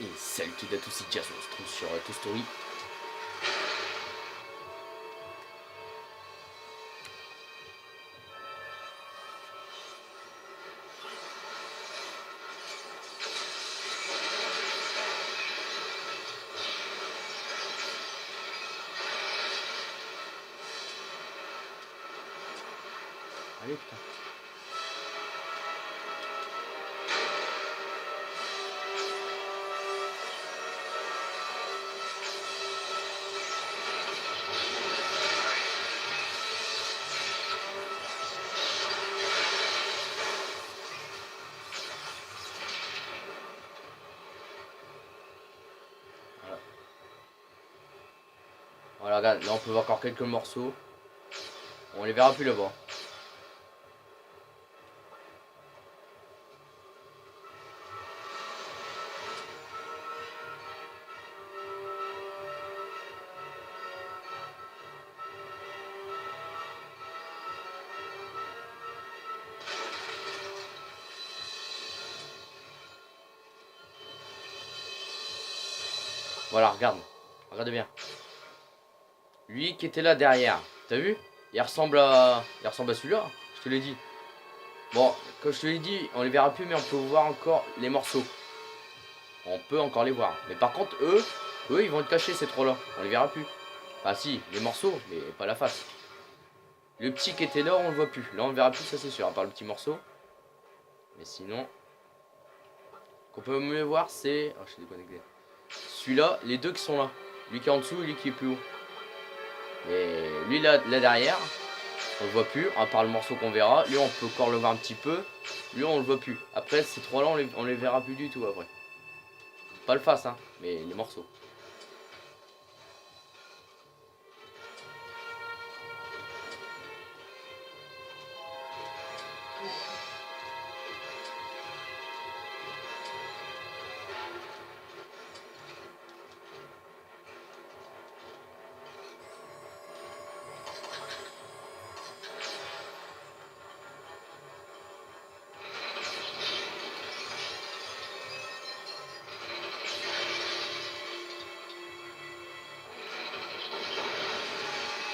Et salut tout à tous, c'est Jazz, on se trouve sur Toy Story. Allez putain. Voilà, regarde, là on peut voir encore quelques morceaux. On les verra plus là-bas. Voilà, regarde. Regarde bien. Lui qui était là derrière, t'as vu? Il ressemble à celui-là, je te l'ai dit. Bon, comme je te l'ai dit, on les verra plus, mais on peut voir encore les morceaux. On peut encore les voir. Mais par contre, eux ils vont être cachés, ces trois-là. On les verra plus. Enfin si, les morceaux, mais pas la face. Le petit qui était là, on le voit plus. Là, on le verra plus, ça c'est sûr, à part le petit morceau. Mais sinon, qu'on peut mieux voir, c'est... Oh, je suis déconnecté. Celui-là, les deux qui sont là. Lui qui est en dessous et lui qui est plus haut. Et lui là derrière, on le voit plus, à part le morceau qu'on verra. Lui, on peut encore le voir un petit peu. Lui, on le voit plus. Après, ces trois-là, on les verra plus du tout après. Pas le face, hein, mais les morceaux.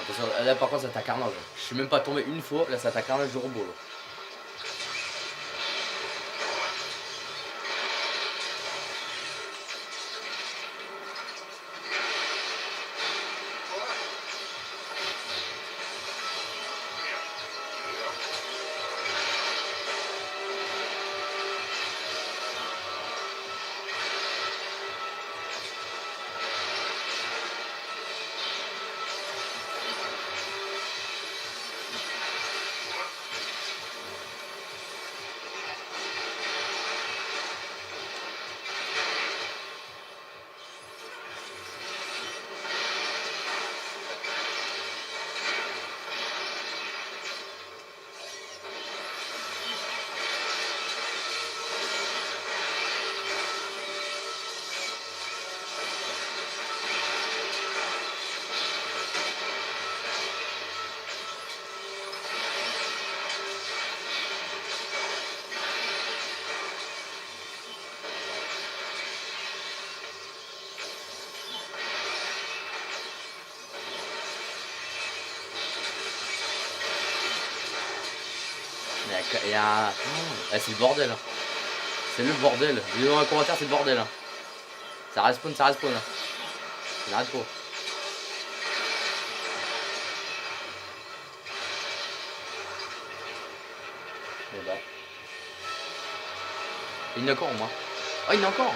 Attention, là par contre ça t'a carnage. Je suis même pas tombé une fois, là ça t'a carnage de robot là. Il y a... Ah, c'est le bordel. Hein. C'est le bordel. Dis dans un commentaire, c'est le bordel. Hein. Ça respawn, ça respawn. Hein. Ça n'arrête pas. Et bah. Il y en a encore au moins. Oh, il y en a encore.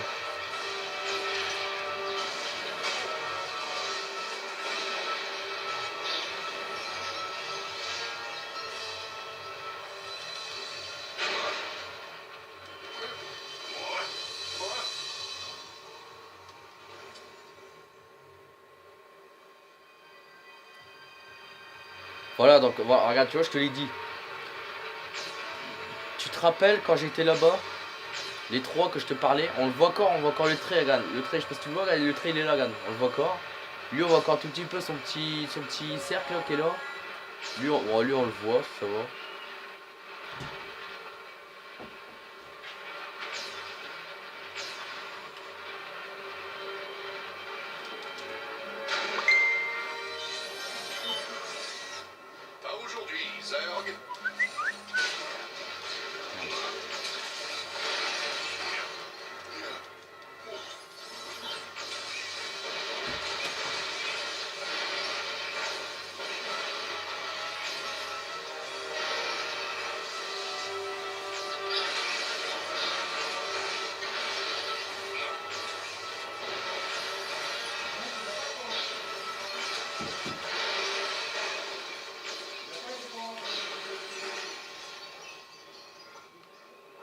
Voilà, donc voilà, regarde, tu vois, je te l'ai dit. Tu te rappelles quand j'étais là-bas, les trois que je te parlais, on voit encore le trait, regarde. Le trait, je sais pas si tu le vois, regarde, le trait il est là, regarde. On le voit encore. Lui, on voit encore un tout petit peu son petit cercle là, qui est là. Lui, lui, on le voit, ça va.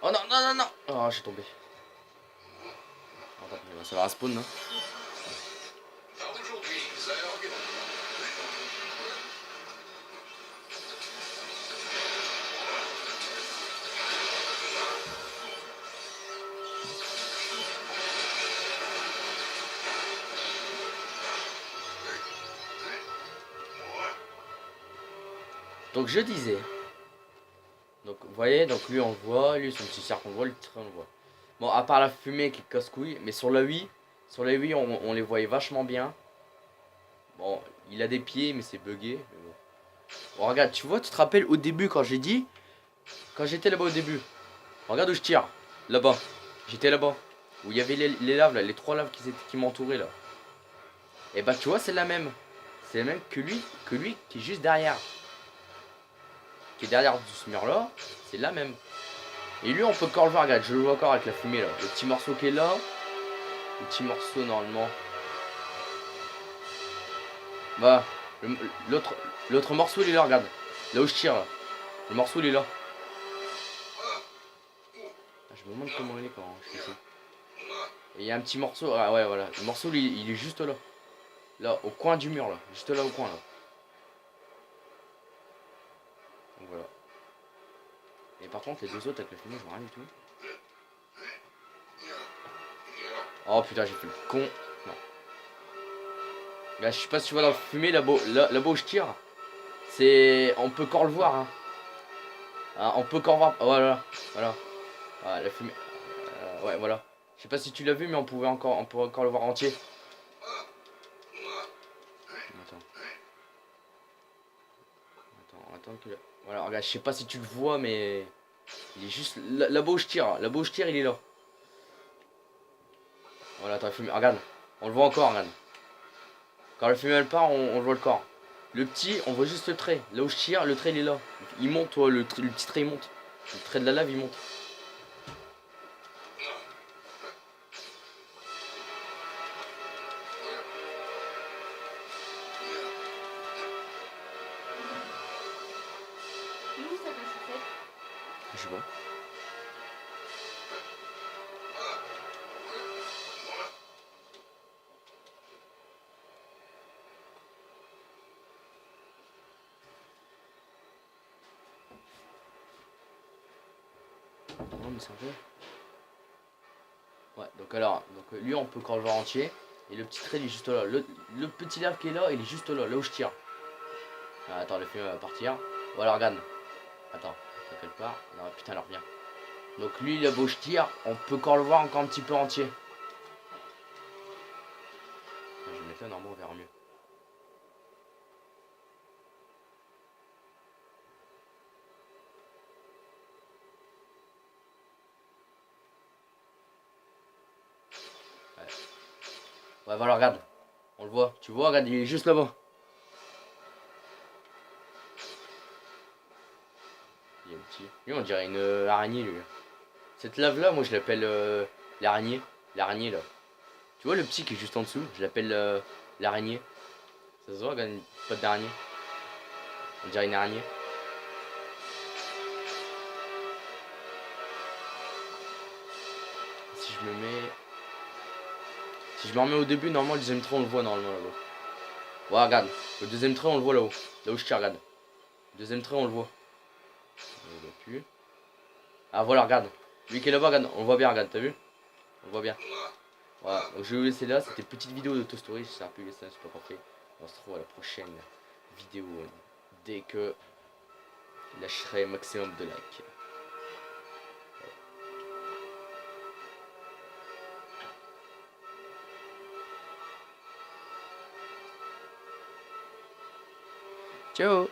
Oh non, non, non, non. Oh, j'ai tombé. Oh, tant pis, ça va spawn, hein. Donc je disais. Donc vous voyez, donc lui on le voit, lui son petit cercle on le voit, le titre on le voit. Bon, à part la fumée qui casse couille, mais sur la Wii, on les voyait vachement bien. Bon, il a des pieds mais c'est bugué. Mais bon. Bon, regarde, tu vois, tu te rappelles au début quand j'ai dit, quand j'étais là-bas au début. Regarde où je tire, là-bas. J'étais là-bas. Où il y avait les laves là, les 3 laves qui m'entouraient là. Et bah tu vois, c'est la même. C'est la même que lui qui est juste derrière. Qui est derrière ce mur là, c'est la même. Et lui on peut encore le voir, regarde, je le vois encore avec la fumée là. Le petit morceau qui est là. Le petit morceau normalement. Bah, l'autre morceau il est là, regarde. Là où je tire là. Le morceau il est là. Ah, je me demande comment il est quand je fais ça. Et il y a un petit morceau, ah ouais voilà. Le morceau il est juste là. Là, au coin du mur là. Juste là au coin là. Donc voilà. Et par contre les deux autres avec la fumée je vois rien du tout. Oh putain j'ai fait le con. Non. Là je sais pas si tu vois dans la fumée là-bas où je tire. C'est. On peut encore le voir hein. Ah, on peut encore voir. Oh, voilà. Voilà. Ah, la fumée. Ouais voilà. Je sais pas si tu l'as vu mais on pourrait encore le voir entier. Attends. Attends que. Voilà, regarde, je sais pas si tu le vois mais. Il est juste. Là-bas où je tire. Là-bas où je tire il est là. Voilà, attends, la fumée. Regarde. On le voit encore, regarde. Quand la fumée elle part, on le voit le corps. Le petit, on voit juste le trait. Là où je tire, le trait il est là. Il monte, toi, le petit trait il monte. Le trait de la lave il monte. Je sais pas. Non mais c'est un peu. Ouais, donc alors, donc lui on peut encore le voir entier. Et le petit trait il est juste là. Le petit lave qui est là, il est juste là, là où je tire. Ah, attends, le film va partir. Voilà, regarde. Attends, quelque part. Non, putain, alors bien. Donc lui, là où je tire, on peut encore le voir encore un petit peu entier. Je vais mettre là, normalement on verra mieux. Ouais, voilà, regarde. On le voit. Tu vois, regarde, il est juste là-bas. Il est petit. Lui, on dirait une araignée, lui. Cette lave-là, moi, je l'appelle l'araignée. L'araignée, là. Tu vois le petit qui est juste en dessous? Je l'appelle l'araignée. Ça se voit, regarde, une pote d'araignée. On dirait une araignée. Si je me mets... Si je me remets au début, normalement, le deuxième trait, on le voit normalement là-bas. Ouais, regarde. Le deuxième trait, on le voit là-haut. Là où je tire, regarde. Le deuxième trait, on le voit. On le voit plus. Ah, voilà, regarde. Lui qui est là-bas, regarde. On le voit bien, regarde, t'as vu? On le voit bien. Voilà, donc je vais vous laisser là. C'était une petite vidéo de Toy Story. Si ça a pu laisser un super parfait. On se retrouve à la prochaine vidéo dès que je lâcherai maximum de likes. Ciao!